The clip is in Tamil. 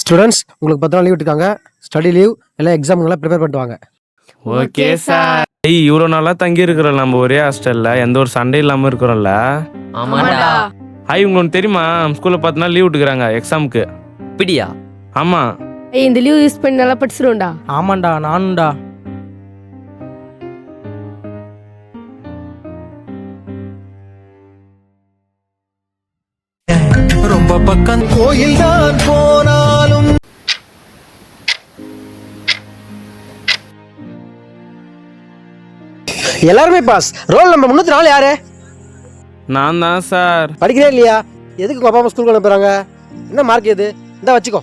ஸ்டூடெண்ட்ஸ் உங்களுக்கு 10 நாள் லீவ் விட்டுருக்காங்க. ஸ்டடி லீவ் எல்லாம் எக்ஸாம்லாம் ப்ரிப்பேர் பண்ணிட்டு வாங்க. Okay sir. இவ்வளோ நாளாக தங்கி இருக்கிறோம் நம்ம ஒரே ஹாஸ்டல்ல, எந்த ஒரு சண்டே இல்லாமல் இருக்கிறோம்ல. ஆமாடா. உங்களுக்கு தெரியுமா ஸ்கூலில் 10 நாள் லீவ் விட்டுக்கிறாங்க எக்ஸாமுக்கு. அப்படியா? ஆமாம். இந்த லீவ் யூஸ் பண்ணி நல்லா படிச்சிருவோம்டா. ஆமாண்டா, நானும்டா. ரொம்ப பக்கம் கோயில் தான் போனாலும் எல்லாருமே பாஸ். ரோல் நம்பர் 304 யாரு? நான் தான் சார். படிக்கிறே இல்லையா? எதுக்கு உங்க அப்பா அம்மா ஸ்கூலுக்கு அனுப்புறாங்க? என்ன மார்க் எது? இந்த வச்சுக்கோ.